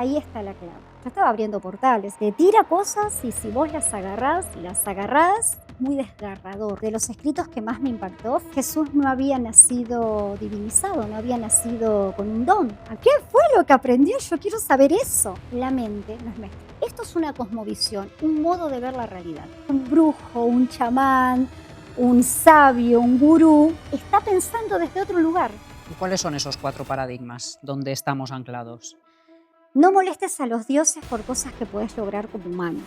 Ahí está la clave. Yo estaba abriendo portales. Te tira cosas y si vos las agarrás, muy desgarrador. De los escritos que más me impactó, Jesús no había nacido divinizado, no había nacido con un don. ¿A qué fue lo que aprendió? Yo quiero saber eso. La mente no es maestra. Esto es una cosmovisión, un modo de ver la realidad. Un brujo, un chamán, un sabio, un gurú, está pensando desde otro lugar. ¿Y cuáles son esos 4 paradigmas donde estamos anclados? No molestes a los dioses por cosas que puedes lograr como humano.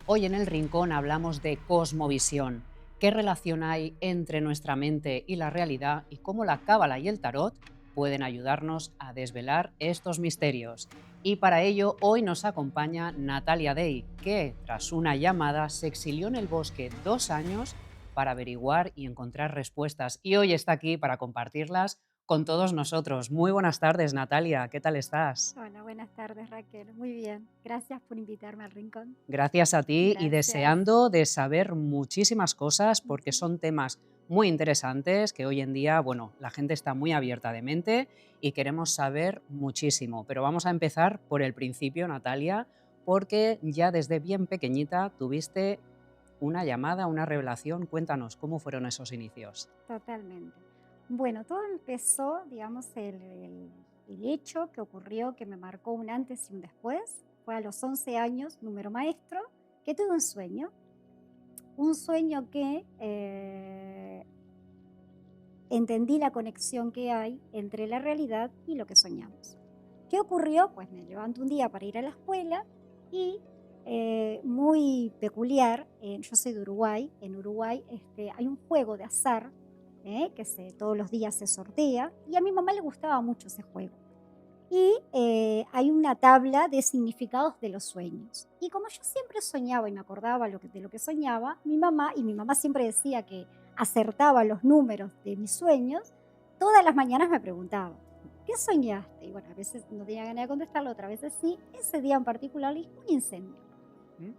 Hoy en El Rincón hablamos de cosmovisión. ¿Qué relación hay entre nuestra mente y la realidad y cómo la cábala y el tarot pueden ayudarnos a desvelar estos misterios? Y para ello hoy nos acompaña Natalia Day, que tras una llamada se exilió en el bosque 2 años para averiguar y encontrar respuestas y hoy está aquí para compartirlas con todos nosotros. Muy buenas tardes, Natalia, ¿qué tal estás? Hola, buenas tardes, Raquel. Muy bien. Gracias por invitarme al rincón. Gracias a ti y Gracias. deseando de saber muchísimas cosas porque Ujú. son temas muy interesantes que hoy en día, bueno, la gente está muy abierta de mente y queremos saber muchísimo. Pero vamos a empezar por el principio, Natalia, porque ya desde bien pequeñita tuviste una llamada, una revelación. Cuéntanos, ¿cómo fueron esos inicios? Totalmente. Bueno, todo empezó, digamos, el hecho que ocurrió que me marcó un antes y un después. Fue a los 11 años, número maestro, que tuve un sueño. Un sueño que entendí la conexión que hay entre la realidad y lo que soñamos. ¿Qué ocurrió? Pues me levanto un día para ir a la escuela y muy peculiar, yo soy de Uruguay, en Uruguay hay un juego de azar todos los días se sortea y a mi mamá le gustaba mucho ese juego. Y hay una tabla de significados de los sueños. Y como yo siempre soñaba y me acordaba de lo que soñaba, mi mamá siempre decía que acertaba los números de mis sueños, todas las mañanas me preguntaba, ¿qué soñaste? Y bueno, a veces no tenía ganas de contestarlo, otras veces sí. Ese día en particular le dije, un incendio. ¿Mm?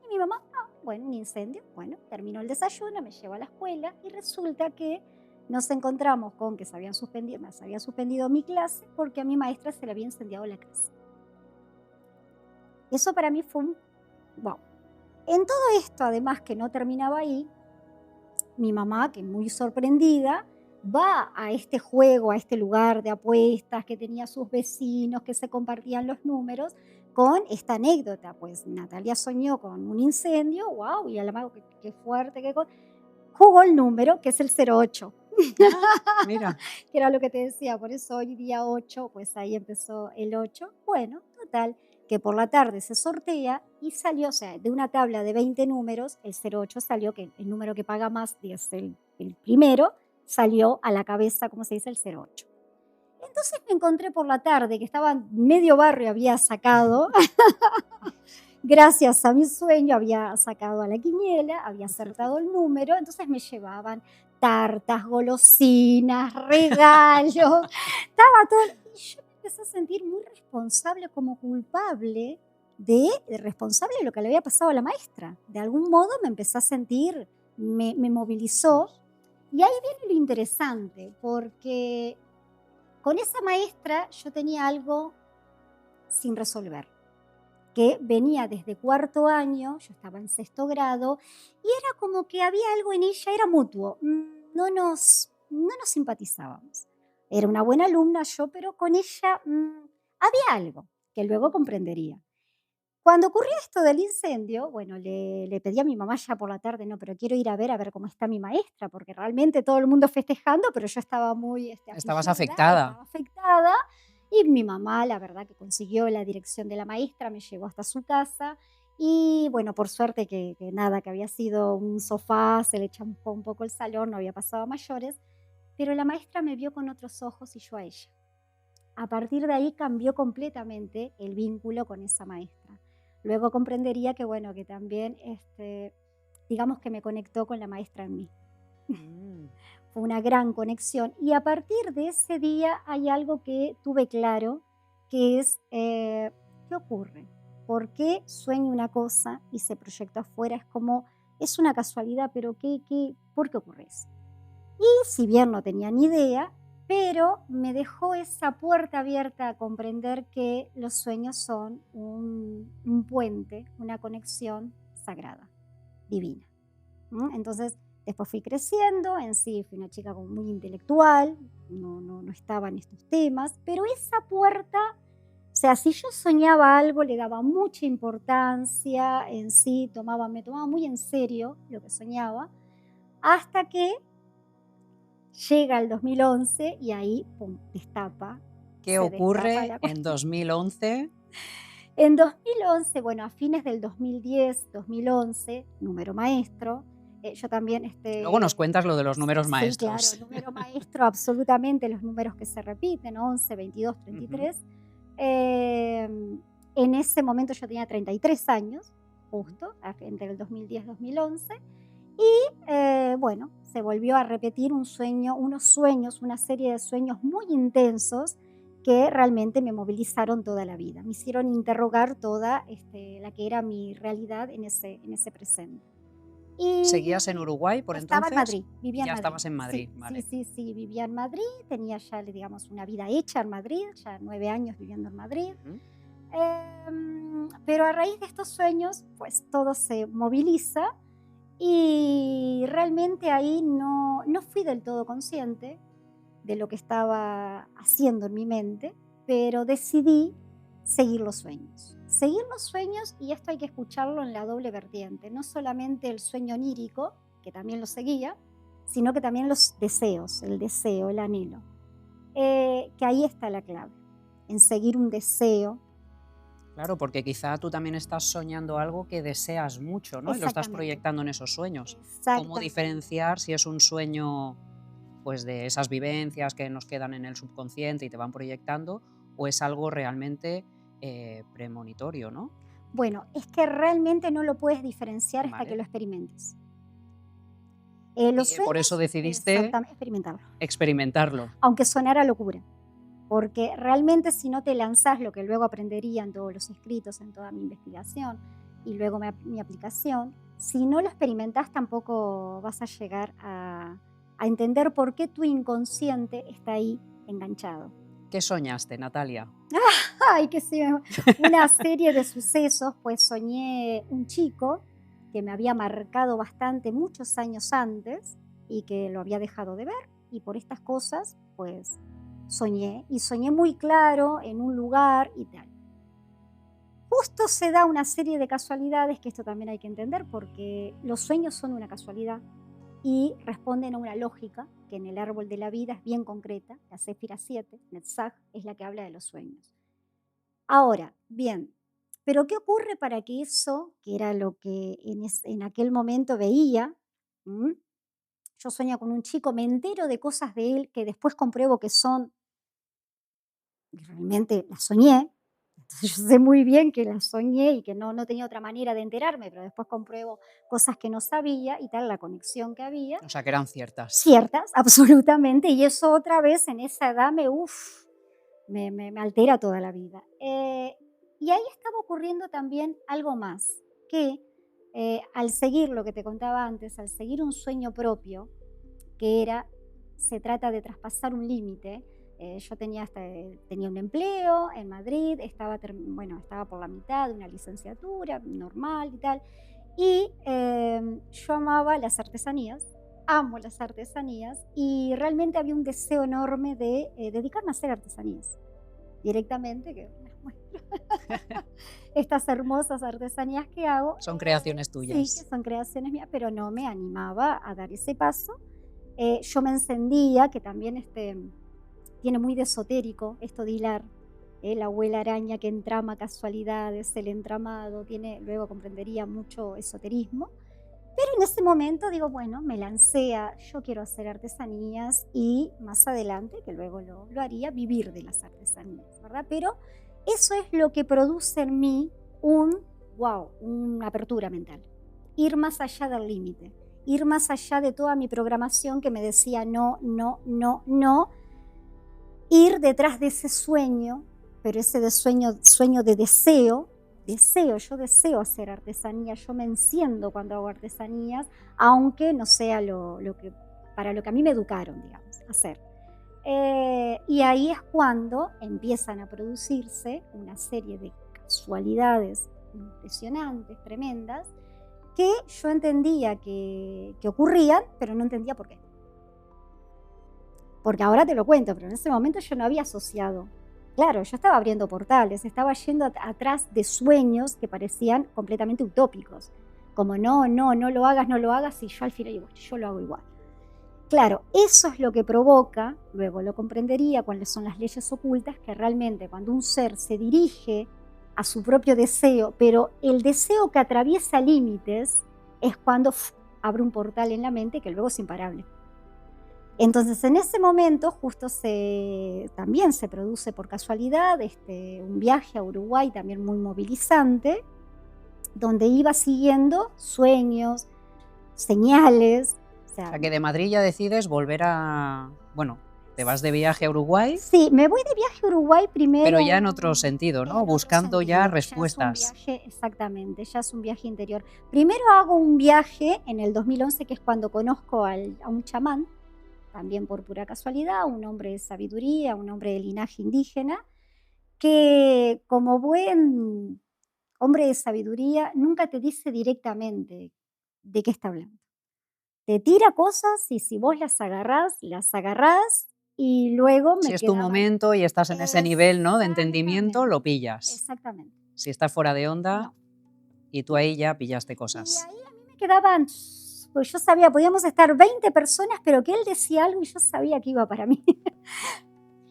Y mi mamá, bueno, un incendio. Bueno, terminó el desayuno, me llevó a la escuela y resulta que nos encontramos con que se había suspendido mi clase porque a mi maestra se le había incendiado la casa. Eso para mí fue un wow. En todo esto, además que no terminaba ahí, mi mamá, que muy sorprendida, va a este juego, a este lugar de apuestas que tenía sus vecinos, que se compartían los números, con esta anécdota. Pues Natalia soñó con un incendio, wow, y a la mago, qué fuerte, jugó el número, que es el 08, Ah, mira. que era lo que te decía, por eso hoy día 8, pues ahí empezó el 8. Bueno, total, que por la tarde se sortea y salió, o sea, de una tabla de 20 números, el 08 salió, que el número que paga más es el primero, salió a la cabeza, como se dice, el 08. Entonces me encontré por la tarde que estaba medio barrio, había sacado, gracias a mi sueño, había sacado a la quiniela, había acertado el número, entonces me llevaban tartas, golosinas, regalos, estaba todo. Y yo me empecé a sentir muy responsable, como culpable de responsable de lo que le había pasado a la maestra. De algún modo me empecé a sentir, me movilizó. Ostras. Y ahí viene lo interesante, porque con esa maestra yo tenía algo sin resolver que venía desde cuarto año, yo estaba en sexto grado, y era como que había algo en ella, era mutuo, no nos simpatizábamos. Era una buena alumna yo, pero con ella había algo que luego comprendería. Cuando ocurrió esto del incendio, bueno, le pedí a mi mamá ya por la tarde, no, pero quiero ir a ver cómo está mi maestra, porque realmente todo el mundo festejando, pero yo estaba muy Estabas afligida, afectada. estaba afectada, y mi mamá, la verdad que consiguió la dirección de la maestra, me llevó hasta su casa, y bueno, por suerte que nada, que había sido un sofá, se le champó un poco el salón, no había pasado a mayores, pero la maestra me vio con otros ojos y yo a ella. A partir de ahí cambió completamente el vínculo con esa maestra. Luego comprendería que, bueno, que también, digamos que me conectó con la maestra en mí. Mm. Fue una gran conexión. Y a partir de ese día hay algo que tuve claro, que es, ¿qué ocurre? ¿Por qué sueño una cosa y se proyecta afuera? Es como, es una casualidad, pero ¿por qué ocurre eso? Y si bien no tenía ni idea, pero me dejó esa puerta abierta a comprender que los sueños son un puente, una conexión sagrada, divina. Entonces, después fui creciendo, en sí fui una chica como muy intelectual, no estaba en estos temas, pero esa puerta, o sea, si yo soñaba algo, le daba mucha importancia, en sí me tomaba muy en serio lo que soñaba, hasta que llega el 2011 y ahí, pum, ¿Qué se destapa ocurre la en cuestión. 2011? En 2011, bueno, a fines del 2010, 2011, número maestro, yo también, Luego nos cuentas lo de los números sí, claro, maestros. número maestro, absolutamente los números que se repiten, 11, 22, Ujú. 33. En ese momento yo tenía 33 años, justo, entre el 2010 y 2011. Y bueno, se volvió a repetir unos sueños, una serie de sueños muy intensos que realmente me movilizaron toda la vida. Me hicieron interrogar toda la que era mi realidad en ese presente. ¿Seguías en Y Uruguay por estaba en entonces? Madrid, Y vivía en ya Madrid. estabas en Sí, Madrid, sí, vale. sí, sí, vivía en Madrid, tenía ya, digamos, una vida hecha en Madrid, ya 9 años viviendo en Madrid. Ujú. Pero a raíz de estos sueños, pues todo se moviliza y realmente ahí no fui del todo consciente de lo que estaba haciendo en mi mente, pero decidí seguir los sueños. Seguir los sueños, y esto hay que escucharlo en la doble vertiente, no solamente el sueño onírico, que también lo seguía, sino que también los deseos, el deseo, el anhelo. Que ahí está la clave, en seguir un deseo. Claro, porque quizá tú también estás soñando algo que deseas mucho, ¿no? Y lo estás Exactamente, proyectando en esos sueños. ¿Cómo exactamente. diferenciar si es un sueño, pues, de esas vivencias que nos quedan en el subconsciente y te van proyectando, o es algo realmente premonitorio, ¿no? Bueno, es que realmente no lo puedes diferenciar hasta que Vale. lo experimentes. Los Por eso sueños, decidiste exactamente, experimentarlo, experimentarlo. aunque sonara locura, porque realmente si no te lanzás, lo que luego aprendería en todos los escritos, en toda mi investigación y luego mi aplicación, si no lo experimentás tampoco vas a llegar a entender por qué tu inconsciente está ahí enganchado. ¿Qué soñaste, Natalia? Ay, qué sé yo, una serie de sucesos, pues soñé un chico que me había marcado bastante muchos años antes y que lo había dejado de ver, y por estas cosas, pues soñé, y soñé muy claro en un lugar y tal. Justo se da una serie de casualidades, que esto también hay que entender, porque los sueños son una casualidad y responden a una lógica que en el árbol de la vida es bien concreta. La Séfira 7, Netzach, es la que habla de los sueños. Ahora, bien, pero ¿qué ocurre para que eso, que era lo que en aquel momento veía? ¿m? Yo sueño con un chico, me entero de cosas de él que después compruebo que son, y realmente las soñé. Entonces yo sé muy bien que las soñé y que no tenía otra manera de enterarme, pero después compruebo cosas que no sabía y tal, la conexión que había. O sea, que eran ciertas. Ciertas, absolutamente, y eso otra vez en esa edad me altera toda la vida. Y ahí estaba ocurriendo también algo más, que al seguir lo que te contaba antes, al seguir un sueño propio, que se trata de traspasar un límite. Yo tenía un empleo en Madrid, estaba por la mitad de una licenciatura normal y tal, y yo amaba las artesanías, amo las artesanías, y realmente había un deseo enorme de dedicarme a hacer artesanías directamente, que las muestro. Estas hermosas artesanías que hago, Son creaciones sí, que tuyas. son creaciones mías, pero no me animaba a dar ese paso. Yo me encendía, que también tiene muy de esotérico esto de hilar, la abuela araña que entrama casualidades, el entramado, luego comprendería mucho esoterismo. Pero en ese momento digo, bueno, me lancé yo quiero hacer artesanías y más adelante, que luego lo haría, vivir de las artesanías, ¿verdad? Pero eso es lo que produce en mí una apertura mental. Ir más allá del límite, ir más allá de toda mi programación que me decía no, no, no, no, ir detrás de ese sueño, pero ese sueño de yo deseo hacer artesanía, yo me enciendo cuando hago artesanías, aunque no sea lo que para lo que a mí me educaron, digamos, a hacer. Y ahí es cuando empiezan a producirse una serie de casualidades impresionantes, tremendas, que yo entendía que ocurrían, pero no entendía por qué. Porque ahora te lo cuento, pero en ese momento yo no había asociado. Claro, yo estaba abriendo portales, estaba yendo atrás de sueños que parecían completamente utópicos. Como no lo hagas, y yo al final digo, yo lo hago igual. Claro, eso es lo que provoca, luego lo comprendería cuáles son las leyes ocultas, que realmente cuando un ser se dirige a su propio deseo, pero el deseo que atraviesa límites es cuando abre un portal en la mente que luego es imparable. Entonces, en ese momento justo también se produce por casualidad un viaje a Uruguay también muy movilizante, donde iba siguiendo sueños, señales. O sea, que de Madrid ya decides volver a... Bueno, te vas de viaje a Uruguay. Sí, me voy de viaje a Uruguay primero. Pero ya en otro sentido, ¿no? Buscando ya respuestas. Ya es un viaje, exactamente, ya es un viaje interior. Primero hago un viaje en el 2011, que es cuando conozco a un chamán, también por pura casualidad, un hombre de sabiduría, un hombre de linaje indígena, que como buen hombre de sabiduría nunca te dice directamente de qué está hablando. Te tira cosas y si vos las agarrás y luego si es tu momento y estás en ese nivel, ¿no?, de entendimiento, lo pillas. Exactamente. Si estás fuera de onda, No. Y tú ahí ya pillaste cosas. Y ahí a mí me quedaban, pues yo sabía, podíamos estar 20 personas, pero que él decía algo y yo sabía que iba para mí.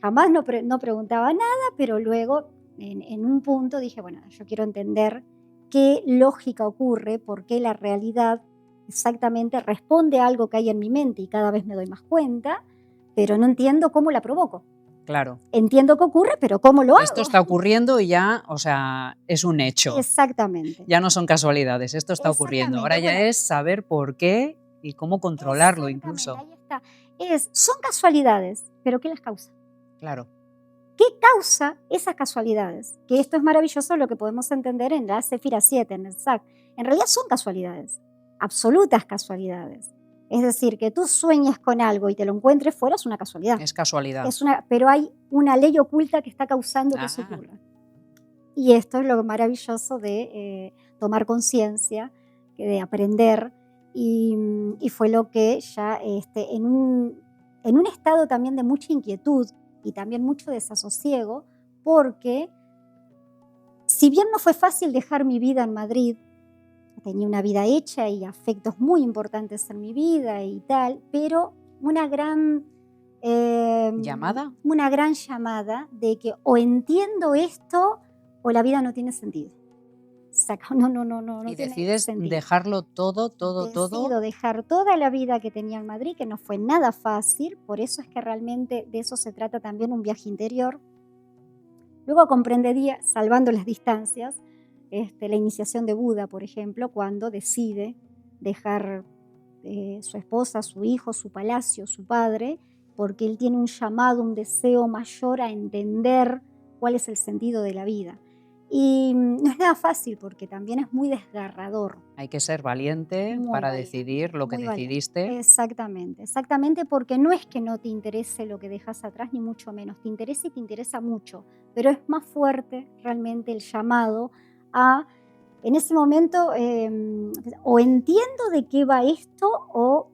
Jamás no preguntaba nada, pero luego en un punto dije, bueno, yo quiero entender qué lógica ocurre, por qué la realidad exactamente responde a algo que hay en mi mente y cada vez me doy más cuenta, pero no entiendo cómo la provoco. Claro. Entiendo que ocurre, pero ¿cómo lo hago? Esto está ocurriendo y ya, o sea, es un hecho. Exactamente. Ya no son casualidades, esto está ocurriendo. Ahora ya es saber por qué y cómo controlarlo incluso. Ahí está. Son casualidades, pero ¿qué las causa? Claro. ¿Qué causa esas casualidades? Que esto es maravilloso lo que podemos entender en la Sefira 7, en el SAC. En realidad son casualidades, absolutas casualidades. Es decir, que tú sueñes con algo y te lo encuentres fuera es una casualidad. Es casualidad. Pero hay una ley oculta que está causando que eso ocurra. Y esto es lo maravilloso de tomar conciencia, de aprender. Y fue lo que ya en un estado también de mucha inquietud y también mucho desasosiego, porque si bien no fue fácil dejar mi vida en Madrid, tenía una vida hecha y afectos muy importantes en mi vida y tal, pero una gran ¿llamada? Una gran llamada de que o entiendo esto o la vida no tiene sentido. No y tiene decides sentido. Dejarlo todo. Decido dejar toda la vida que tenía en Madrid, que no fue nada fácil, por eso es que realmente de eso se trata también un viaje interior. Luego comprendería, salvando las distancias, la iniciación de Buda, por ejemplo, cuando decide dejar su esposa, su hijo, su palacio, su padre, porque él tiene un llamado, un deseo mayor a entender cuál es el sentido de la vida. Y no es nada fácil porque también es muy desgarrador. Hay que ser valiente para decidir lo que decidiste. Exactamente, porque no es que no te interese lo que dejas atrás, ni mucho menos. Te interesa y te interesa mucho, pero es más fuerte realmente el llamado a, en ese momento, o entiendo de qué va esto o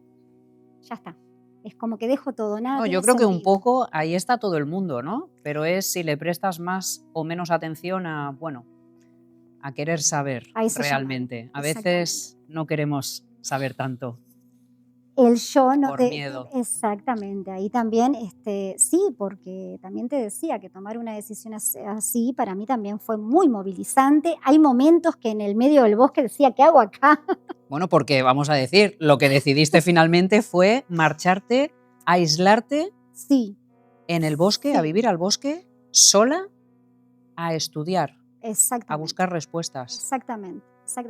ya está. Es como que dejo todo, nada. No, yo creo que un poco ahí está todo el mundo, ¿no? Pero es si le prestas más o menos atención a, bueno, a querer saber realmente. A veces no queremos saber tanto. El yo no por miedo. Exactamente, ahí también, sí, porque también te decía que tomar una decisión así para mí también fue muy movilizante. Hay momentos que en el medio del bosque decía, ¿qué hago acá? Bueno, porque vamos a decir, lo que decidiste finalmente fue marcharte, aislarte en el bosque, a vivir al bosque, sola, a estudiar, a buscar respuestas. Exactamente.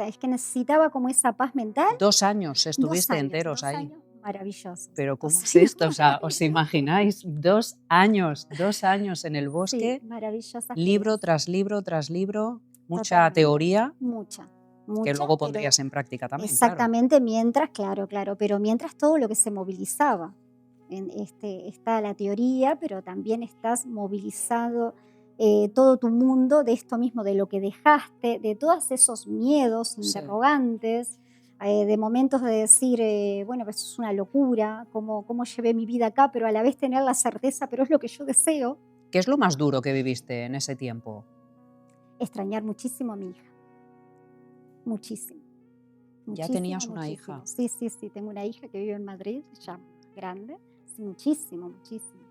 Es que necesitaba como esa paz mental. 2 años estuviste enteros ahí. 2 años maravillosos. Pero ¿cómo es esto? O sea, ¿os imagináis? 2 años en el bosque, sí, maravillosas libro vidas. tras libro tras libro, mucha teoría. Mucha. Que mucho, luego pero pondrías en práctica también, claro. exactamente mientras, claro, claro, pero mientras todo lo que se movilizaba. Está la teoría, pero también estás movilizado todo tu mundo de esto mismo, de lo que dejaste, de todos esos miedos, Sí. interrogantes, de momentos de decir, bueno, pues es una locura, cómo llevé mi vida acá, pero a la vez tener la certeza, pero es lo que yo deseo, ¿Qué es lo más duro que viviste en ese tiempo? extrañar muchísimo a mi hija, muchísimo. Ya Muchísimo, tenías una muchísimo. hija. Sí, sí, sí, tengo una hija que vive en Madrid, ya grande. Sí, muchísimo, muchísimo,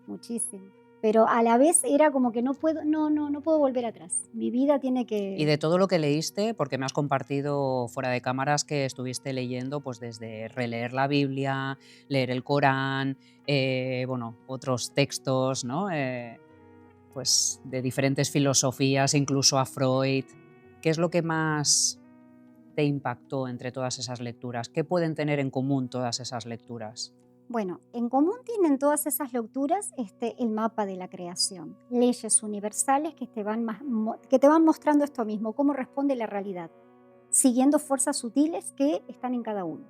muchísimo. Pero a la vez era como que no puedo, no puedo volver atrás. Mi vida tiene Y que. de todo lo que leíste, porque me has compartido fuera de cámaras que estuviste leyendo, pues desde releer la Biblia, leer el Corán, bueno, otros textos, ¿no? Pues de diferentes filosofías, incluso a Freud. ¿Qué es lo que más te impactó entre todas esas lecturas? ¿Qué pueden tener en común todas esas lecturas? Bueno, en común tienen todas esas lecturas el mapa de la creación, leyes universales que te van mostrando esto mismo, cómo responde la realidad, siguiendo fuerzas sutiles que están en cada uno,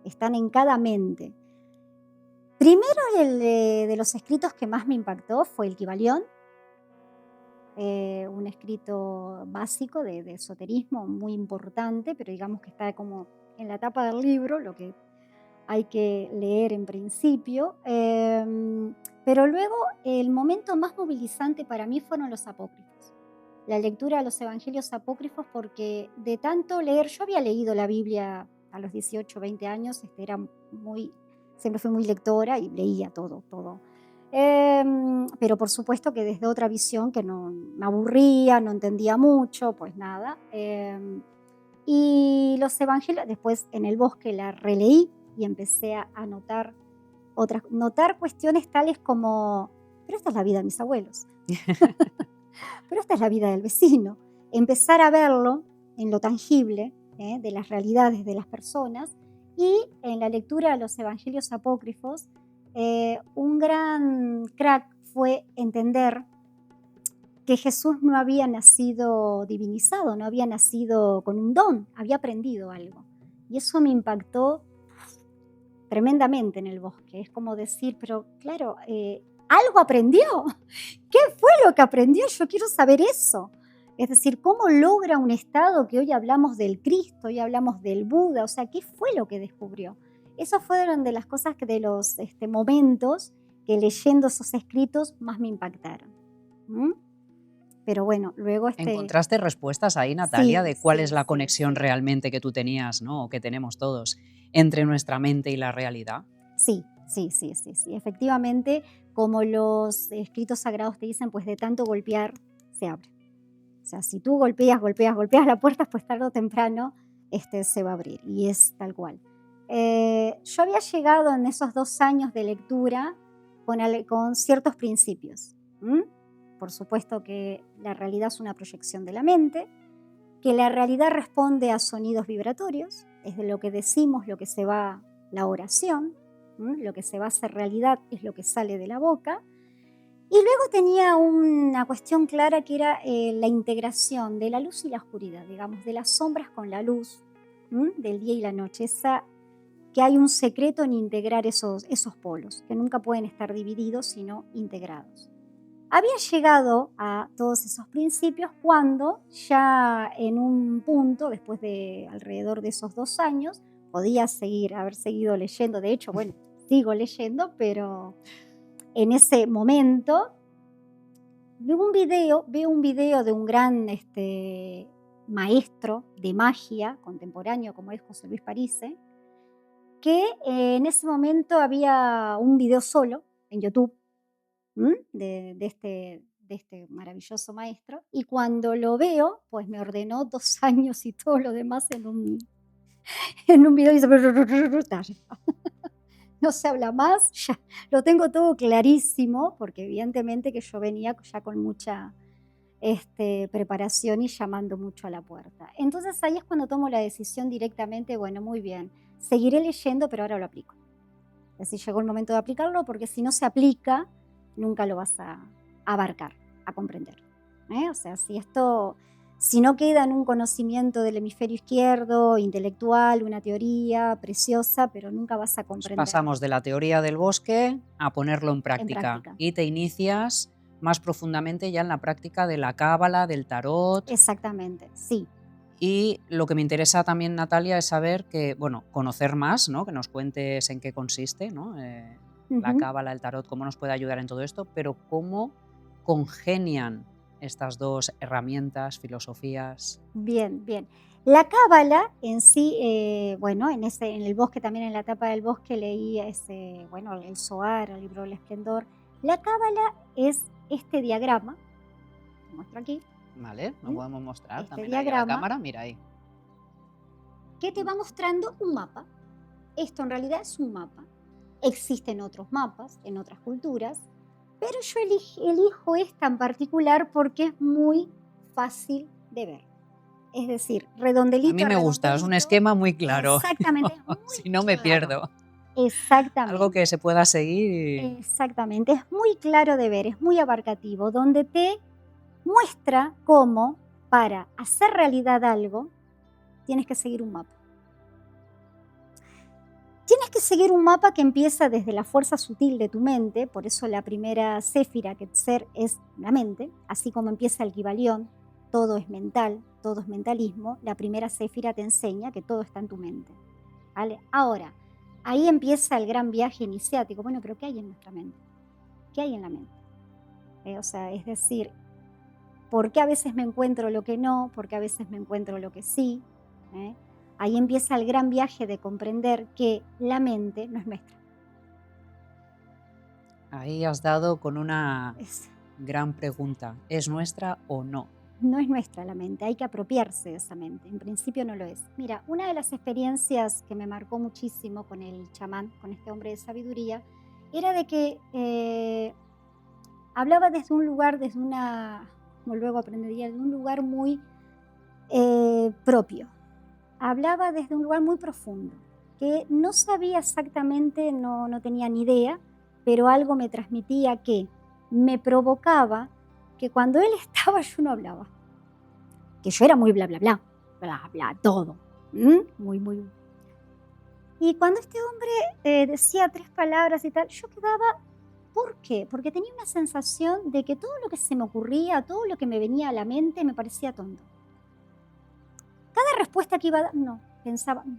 están en cada mente. Primero, de los escritos que más me impactó fue el Kybalión, un escrito básico de esoterismo muy importante, pero digamos que está como en la tapa del libro, lo que hay que leer en principio. Pero luego el momento más movilizante para mí fueron los apócrifos. La lectura de los evangelios apócrifos, porque de tanto leer, yo había leído la Biblia a los 18, 20 años, siempre fui muy lectora y leía todo, todo. Pero por supuesto que desde otra visión que no me aburría, no entendía mucho, pues nada. Y los evangelios, después en el bosque la releí y empecé a notar cuestiones tales como, pero esta es la vida de mis abuelos, pero esta es la vida del vecino. Empezar a verlo en lo tangible, de las realidades de las personas, y en la lectura de los evangelios apócrifos, un gran crack fue entender que Jesús no había nacido divinizado, no había nacido con un don, había aprendido algo. Y eso me impactó tremendamente en el bosque. Es como decir, pero claro, algo aprendió. ¿Qué fue lo que aprendió? Yo quiero saber eso. Es decir, ¿cómo logra un estado que hoy hablamos del Cristo, hoy hablamos del Buda? O sea, ¿qué fue lo que descubrió? Esas fueron de las cosas de los momentos que leyendo esos escritos más me impactaron. ¿Mm? Pero bueno, luego ¿Encontraste respuestas ahí, Natalia, sí, de cuál es sí, la sí, conexión sí. realmente que tú tenías, ¿no? O que tenemos todos entre nuestra mente y la realidad? Sí, sí, sí, sí, sí. Efectivamente, como los escritos sagrados te dicen, pues de tanto golpear se abre. O sea, si tú golpeas, golpeas, golpeas la puerta, pues tarde o temprano se va a abrir. Y es tal cual. Yo había llegado en esos 2 años de lectura con ciertos principios. ¿M? Por supuesto que la realidad es una proyección de la mente, que la realidad responde a sonidos vibratorios, es de lo que decimos, lo que se va la oración, lo que se va a hacer realidad es lo que sale de la boca. Y luego tenía una cuestión clara que era la integración de la luz y la oscuridad, digamos, de las sombras con la luz, del día y la noche. Que hay un secreto en integrar esos polos, que nunca pueden estar divididos, sino integrados. Había llegado a todos esos principios cuando ya en un punto, después de alrededor de esos 2 años, podía haber seguido leyendo. De hecho, bueno, sigo leyendo, pero en ese momento veo un video de un gran maestro de magia contemporáneo como es José Luis Parise, que en ese momento había un video solo en YouTube, de este maravilloso maestro, y cuando lo veo, pues me ordenó 2 años y todo lo demás en un video, y dice, no se habla más, ya lo tengo todo clarísimo, porque evidentemente que yo venía ya con mucha preparación y llamando mucho a la puerta. Entonces ahí es cuando tomo la decisión directamente, bueno, muy bien, seguiré leyendo, pero ahora lo aplico. Es decir, llegó el momento de aplicarlo, porque si no se aplica, nunca lo vas a abarcar, a comprender. O sea, Si no queda en un conocimiento del hemisferio izquierdo, intelectual, una teoría preciosa, pero nunca vas a Pues comprender pasamos de la teoría del bosque a ponerlo en en práctica práctica. y te inicias más profundamente ya en la práctica de la cábala, del tarot. Exactamente, sí. Y lo que me interesa también, Natalia, es saber que, bueno, conocer más, ¿no? Que nos cuentes en qué consiste, ¿no? La Ujú. cábala, el tarot, cómo nos puede ayudar en todo esto, pero cómo congenian estas dos herramientas, filosofías. Bien, bien. La cábala en sí, bueno, en el bosque también, en la etapa del bosque leí ese, bueno, el Zohar, el libro del Esplendor. La cábala es este diagrama, te muestro aquí, ¿Vale? Lo ¿m? podemos mostrar Este también ahí a la diagrama cámara, mira ahí. que te va mostrando un mapa. Esto en realidad es un mapa. Existen otros mapas en otras culturas, pero yo elijo esta en particular porque es muy fácil de ver. Es decir, A mí redondelito a me gusta, es un redondelito. esquema muy claro. Exactamente, es muy Si no me claro. pierdo. Algo que Exactamente, se pueda seguir y exactamente. Es muy claro de ver, es muy abarcativo, donde te muestra cómo para hacer realidad algo tienes que seguir un mapa. Tienes que seguir un mapa que empieza desde la fuerza sutil de tu mente, por eso la primera céfira, Ketzer, es la mente, así como empieza el Kybalión, todo es mental, todo es mentalismo, la primera céfira te enseña que todo está en tu mente. ¿Vale? Ahora, ahí empieza el gran viaje iniciático. Bueno, pero ¿qué hay en nuestra mente? ¿Qué hay en la mente? O sea, es decir, ¿por qué a veces me encuentro lo que no? ¿Por qué a veces me encuentro lo que sí? ¿Eh? Ahí empieza el gran viaje de comprender que la mente no es nuestra. ahí has dado con una Es, gran pregunta. ¿Es nuestra o no? no es nuestra la mente, hay que apropiarse de esa mente. En principio no lo es. Mira, una de las experiencias que me marcó muchísimo con el chamán, con este hombre de sabiduría, era de que hablaba desde un lugar, desde una, como luego aprendería, de un lugar muy propio. Hablaba desde un lugar muy profundo, que no sabía exactamente, no tenía ni idea, pero algo me transmitía que me provocaba que cuando él estaba yo no hablaba, que yo era muy bla, bla, bla, bla, bla, todo. Muy, muy. Y cuando este hombre decía 3 palabras y tal, yo quedaba. ¿Por qué? Porque tenía una sensación de que todo lo que se me ocurría, todo lo que me venía a la mente me parecía tonto. Cada respuesta que iba a dar, no, pensaba, no,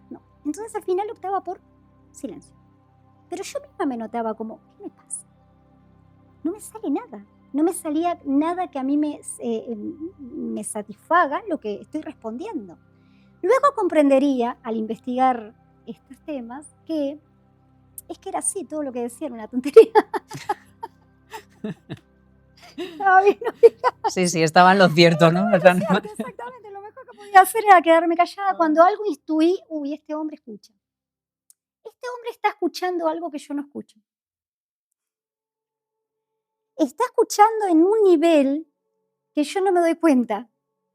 no. Entonces al final optaba por silencio. Pero yo misma me notaba como, ¿qué me pasa? No me sale nada. No me salía nada que a mí me satisfaga lo que estoy respondiendo. Luego comprendería, al investigar estos temas, que es que era así, todo lo que decía era una tontería. Estaba bien, no digas. Sí, sí, estaba en lo cierto, ¿no? O sea, Es cierto, exactamente. Lo mejor que podía hacer era quedarme callada cuando algo intuí, uy, este hombre escucha. Este hombre está escuchando algo que yo no escucho. Está escuchando en un nivel que yo no me doy cuenta,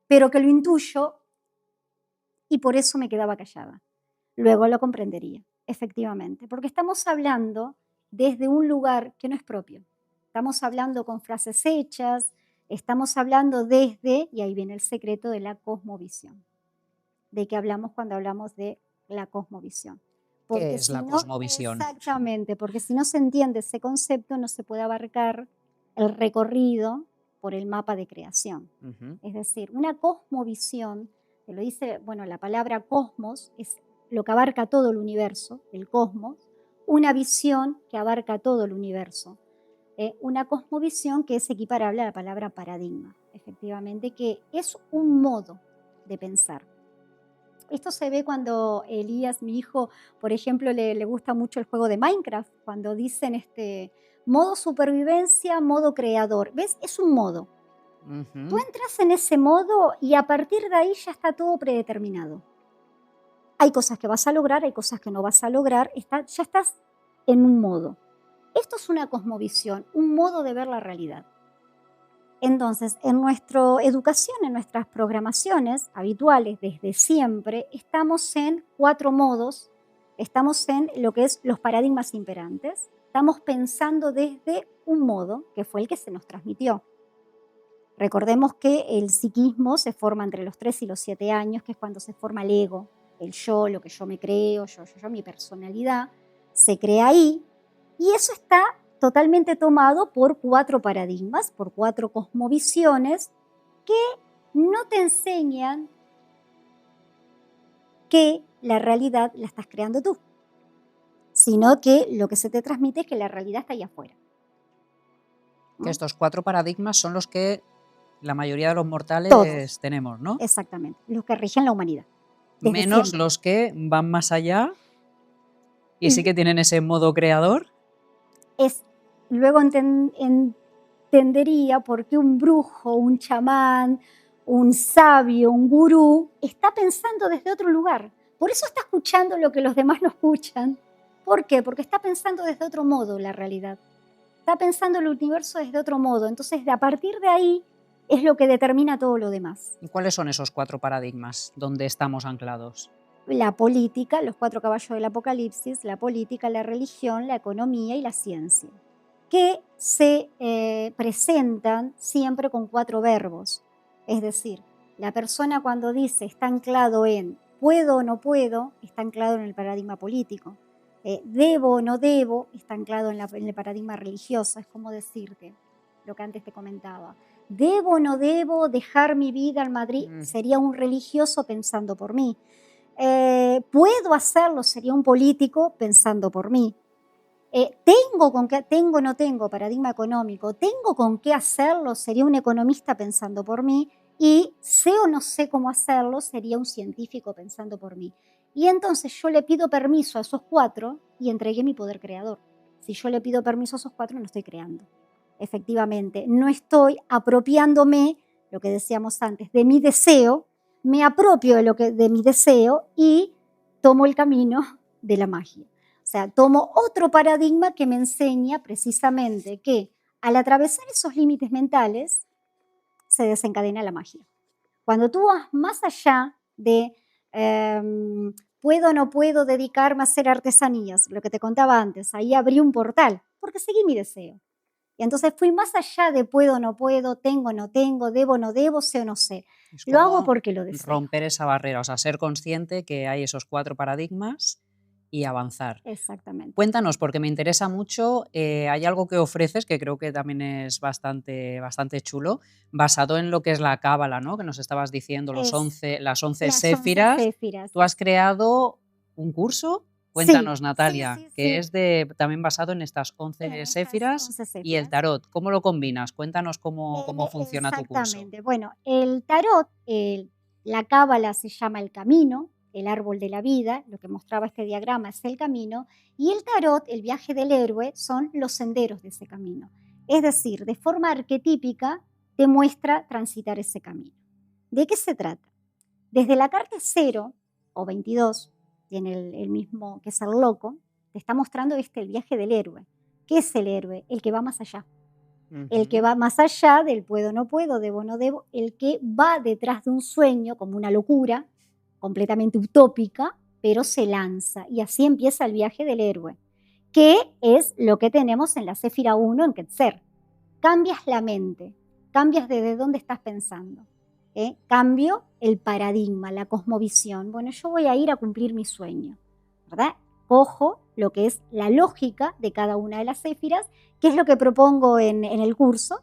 pero que lo intuyo y por eso me quedaba callada. Luego lo comprendería, efectivamente, porque estamos hablando desde un lugar que no es propio. Estamos hablando con frases hechas, estamos hablando desde, y ahí viene el secreto de la cosmovisión, de que hablamos cuando hablamos de la cosmovisión. ¿qué Porque es si la no, cosmovisión? exactamente, porque si no se entiende ese concepto, no se puede abarcar el recorrido por el mapa de creación. Ujú. Es decir, una cosmovisión, que lo dice, bueno, la palabra cosmos es lo que abarca todo el universo, el cosmos, una visión que abarca todo el universo, una cosmovisión que es equiparable a la palabra paradigma, efectivamente, que es un modo de pensar. Esto se ve cuando Elías, mi hijo, por ejemplo, le gusta mucho el juego de Minecraft, cuando dicen modo supervivencia, modo creador. ¿Ves? Es un modo. Tú Ujú. entras en ese modo y a partir de ahí ya está todo predeterminado. Hay cosas que vas a lograr, hay cosas que no vas a lograr, ya estás en un modo. Esto es una cosmovisión, un modo de ver la realidad. Entonces, en nuestra educación, en nuestras programaciones habituales desde siempre, estamos en 4 modos, estamos en lo que es los paradigmas imperantes, estamos pensando desde un modo que fue el que se nos transmitió. Recordemos que el psiquismo se forma entre los 3 y los 7 años, que es cuando se forma el ego, el yo, lo que yo me creo, yo, mi personalidad, se crea ahí, y eso está totalmente tomado por 4 paradigmas, por 4 cosmovisiones que no te enseñan que la realidad la estás creando tú, sino que lo que se te transmite es que la realidad está ahí afuera. Que estos 4 paradigmas son los que la mayoría de los mortales Todos, tenemos, ¿no? exactamente, los que rigen la humanidad, desde Menos siempre. los que van más allá y sí Y que tienen ese modo creador. luego entendería por qué un brujo, un chamán, un sabio, un gurú, está pensando desde otro lugar. Por eso está escuchando lo que los demás no escuchan. ¿Por qué? Porque está pensando desde otro modo la realidad. Está pensando el universo desde otro modo. Entonces, a partir de ahí es lo que determina todo lo demás. ¿Y cuáles son esos 4 paradigmas donde estamos anclados? La política, los 4 caballos del apocalipsis, la política, la religión, la economía y la ciencia, que se presentan siempre con 4 verbos. Es decir, la persona cuando dice está anclado en puedo o no puedo, está anclado en el paradigma político. Debo o no debo, está anclado en el paradigma religioso. Es como decirte lo que antes te comentaba. Debo o no debo dejar mi vida al Madrid, sería un religioso pensando por mí. Puedo hacerlo, sería un político pensando por mí. Tengo o no tengo, paradigma económico, tengo con qué hacerlo, sería un economista pensando por mí, y sé o no sé cómo hacerlo, sería un científico pensando por mí. Y entonces yo le pido permiso a esos 4 y entregué mi poder creador. Si yo le pido permiso a esos 4, no estoy creando. Efectivamente, no estoy apropiándome, lo que decíamos antes, de mi deseo, me apropio de mi deseo y tomo el camino de la magia. O sea, tomo otro paradigma que me enseña precisamente que al atravesar esos límites mentales se desencadena la magia. Cuando tú vas más allá de puedo o no puedo dedicarme a hacer artesanías, lo que te contaba antes, ahí abrí un portal porque seguí mi deseo. Y entonces fui más allá de puedo o no puedo, tengo o no tengo, debo o no debo, sé o no sé. Es Lo hago como porque lo deseo. romper esa barrera, o sea, ser consciente que hay esos 4 paradigmas y avanzar. Exactamente. Cuéntanos, porque me interesa mucho, hay algo que ofreces que creo que también es bastante, bastante chulo, basado en lo que es la cábala, ¿no? Que nos estabas diciendo, Es las 11 las 11 séfiras. céfiras. Tú has creado un curso, Sí, cuéntanos, sí, Natalia, sí, que sí. es también basado en estas En 11 estas séfiras 11 y el céfiras. tarot. ¿Cómo lo combinas? Cuéntanos cómo funciona tu curso. Exactamente. Bueno, el tarot, la cábala se llama el camino, el árbol de la vida, lo que mostraba este diagrama es el camino, y el tarot, el viaje del héroe, son los senderos de ese camino. Es decir, de forma arquetípica te muestra transitar ese camino. ¿De qué se trata? Desde la carta 0 o 22, tiene el mismo que es el loco, te está mostrando el viaje del héroe. ¿Qué es el héroe? El que va más allá. El que Ujú. va más allá del puedo, no puedo, debo, no debo, el que va detrás de un sueño como una locura, completamente utópica, pero se lanza. Y así empieza el viaje del héroe, que es lo que tenemos en la Céfira 1 en Quetzer. Cambias la mente, cambias desde dónde estás pensando. Cambio el paradigma, la cosmovisión. Bueno, yo voy a ir a cumplir mi sueño, ¿verdad? Cojo lo que es la lógica de cada una de las céfiras, que es lo que propongo en el curso,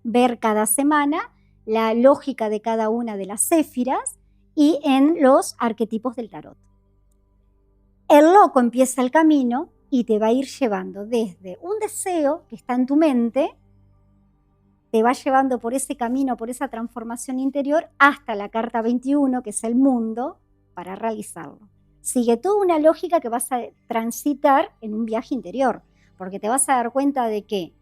ver cada semana la lógica de cada una de las céfiras y en los arquetipos del tarot. El loco empieza el camino y te va a ir llevando desde un deseo que está en tu mente, te va llevando por ese camino, por esa transformación interior, hasta la carta 21, que es el mundo, para realizarlo. Sigue toda una lógica que vas a transitar en un viaje interior, porque te vas a dar cuenta de que,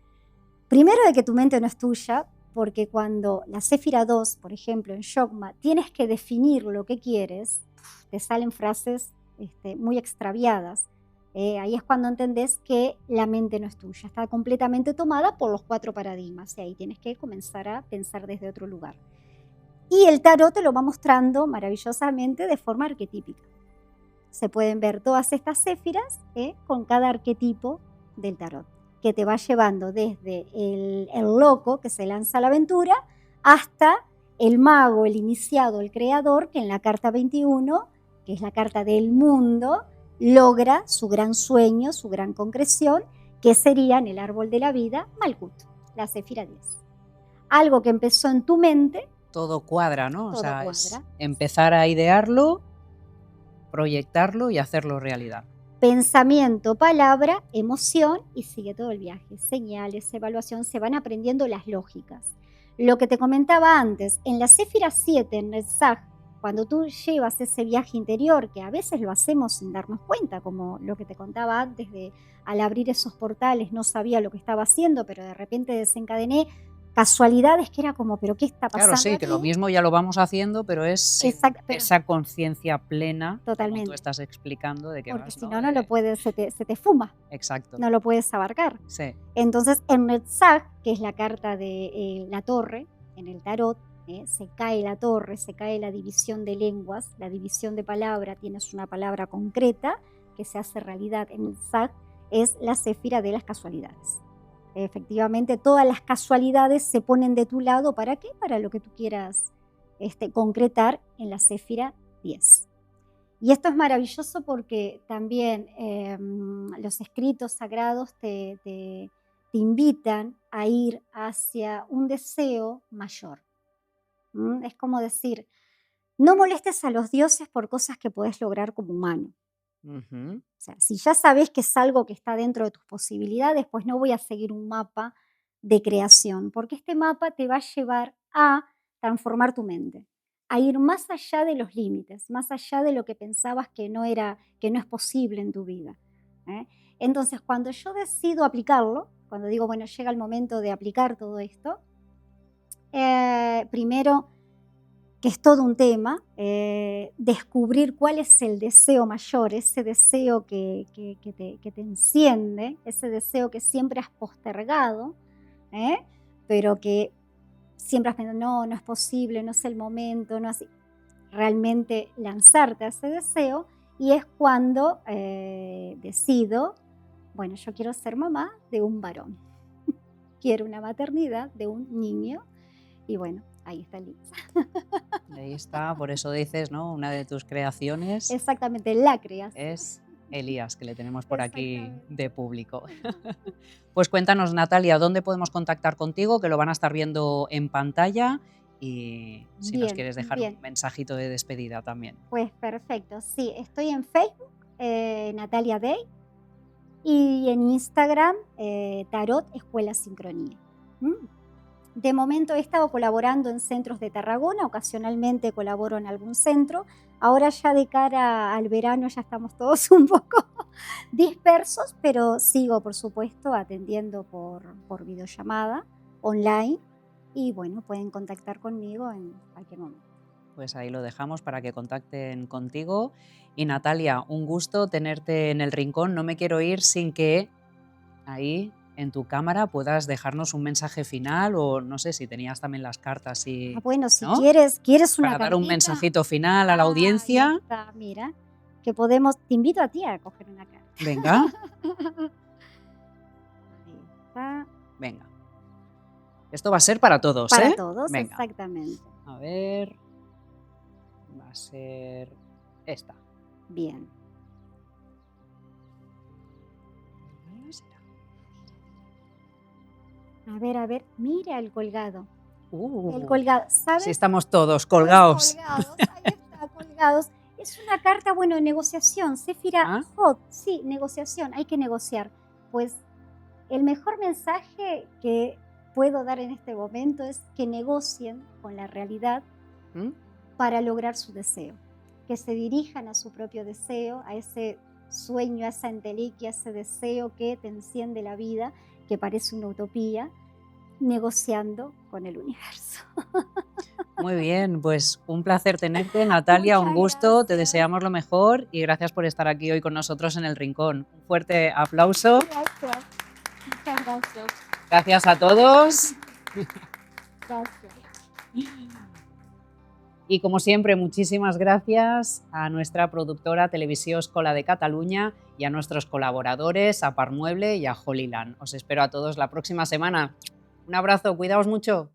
primero, de que tu mente no es tuya, porque cuando la Céfira 2, por ejemplo, en Shogma, tienes que definir lo que quieres, te salen frases muy extraviadas. Ahí es cuando entendés que la mente no es tuya, está completamente tomada por los 4 paradigmas y ahí tienes que comenzar a pensar desde otro lugar. Y el tarot te lo va mostrando maravillosamente de forma arquetípica. Se pueden ver todas estas céfiras con cada arquetipo del tarot, que te va llevando desde el loco que se lanza a la aventura hasta el mago, el iniciado, el creador, que en la carta 21, que es la carta del mundo, logra su gran sueño, su gran concreción, que sería en el árbol de la vida, Malkut, la Sefira 10. Algo que empezó en tu mente, Todo cuadra, ¿no? O todo sea, es cuadra. empezar a idearlo, proyectarlo y hacerlo realidad. Pensamiento, palabra, emoción y sigue todo el viaje. Señales, evaluación, se van aprendiendo las lógicas. Lo que te comentaba antes, en la Séfira 7, en Netzach, cuando tú llevas ese viaje interior, que a veces lo hacemos sin darnos cuenta, como lo que te contaba antes de al abrir esos portales no sabía lo que estaba haciendo, pero de repente desencadené casualidades que era como, pero ¿qué está Claro, pasando sí, que lo aquí? mismo ya lo vamos haciendo, pero es sin Pero esa conciencia plena, como tú totalmente, estás explicando, de que porque vas, si ¿no? no, no lo puedes, se te fuma, Exacto, no lo puedes abarcar. sí. Entonces, en Netzach, que es la carta de la torre, en el tarot, se cae la torre, se cae la división de lenguas, la división de palabra, tienes una palabra concreta que se hace realidad en Netzach, es la céfira de las casualidades. Efectivamente, todas las casualidades se ponen de tu lado, ¿para qué? Para lo que tú quieras concretar en la céfira 10. Y esto es maravilloso porque también los escritos sagrados te invitan a ir hacia un deseo mayor. Es como decir, no molestes a los dioses por cosas que podés lograr como humano. Ujú. O sea, si ya sabes que es algo que está dentro de tus posibilidades, pues no voy a seguir un mapa de creación, porque este mapa te va a llevar a transformar tu mente, a ir más allá de los límites, más allá de lo que pensabas que no es posible en tu vida. ¿Eh? Entonces, cuando yo decido aplicarlo, cuando digo, bueno, llega el momento de aplicar todo esto, primero que es todo un tema, descubrir cuál es el deseo mayor, ese deseo que te enciende, ese deseo que siempre has postergado, ¿eh? Pero que siempre has pensado, no, no es posible, no es el momento, no así. Realmente lanzarte a ese deseo y es cuando decido, bueno, yo quiero ser mamá de un varón, quiero una maternidad de un niño y bueno, ahí está Liz. Ahí está, por eso dices, ¿no? Una de tus creaciones Exactamente, la creación. es Elías, que le tenemos por aquí Exactamente. de público. Pues cuéntanos, Natalia, ¿dónde podemos contactar contigo? Que lo van a estar viendo en pantalla y si nos Bien, quieres dejar un bien. mensajito de despedida también. Pues perfecto. Sí, estoy en Facebook, Natalia Day, y en Instagram, Tarot Escuela Sincronía. ¿Mm? De momento he estado colaborando en centros de Tarragona, ocasionalmente colaboro en algún centro. Ahora ya de cara al verano ya estamos todos un poco dispersos, pero sigo, por supuesto, atendiendo por videollamada online y bueno, pueden contactar conmigo en cualquier momento. Pues ahí lo dejamos para que contacten contigo. Y Natalia, un gusto tenerte en el rincón. No me quiero ir sin que ahí en tu cámara puedas dejarnos un mensaje final o no sé si tenías también las cartas y, Bueno, si ¿no? quieres una Para dar un cartita, mensajito final a la ahí audiencia. está, mira, que podemos, te invito a ti a coger una carta. Venga, Ahí está. venga. Esto va a ser para todos, Para ¿eh? todos, Venga, exactamente. a ver. Va a ser esta. Bien. A ver, mira el colgado. El colgado, Así ¿sabes? estamos todos Todos colgados. colgados, ahí está, colgados. Es una carta, bueno, negociación. Sefira ¿Ah? Hot, sí, negociación, hay que negociar. Pues el mejor mensaje que puedo dar en este momento es que negocien con la realidad ¿Mm? para lograr su deseo. Que se dirijan a su propio deseo, a ese sueño, a esa entelequia, a ese deseo que te enciende la vida, que parece una utopía, negociando con el universo. Muy bien, pues un placer tenerte, Natalia, un Muchas gusto, te gracias. deseamos lo mejor y gracias por estar aquí hoy con nosotros en el Rincón. Un fuerte aplauso. Gracias. Muchas gracias. Gracias a todos. Gracias. Y como siempre, muchísimas gracias a nuestra productora Televisió Escola de Cataluña y a nuestros colaboradores, a Parmueble y a Holyland. Os espero a todos la próxima semana. Un abrazo, cuidaos mucho.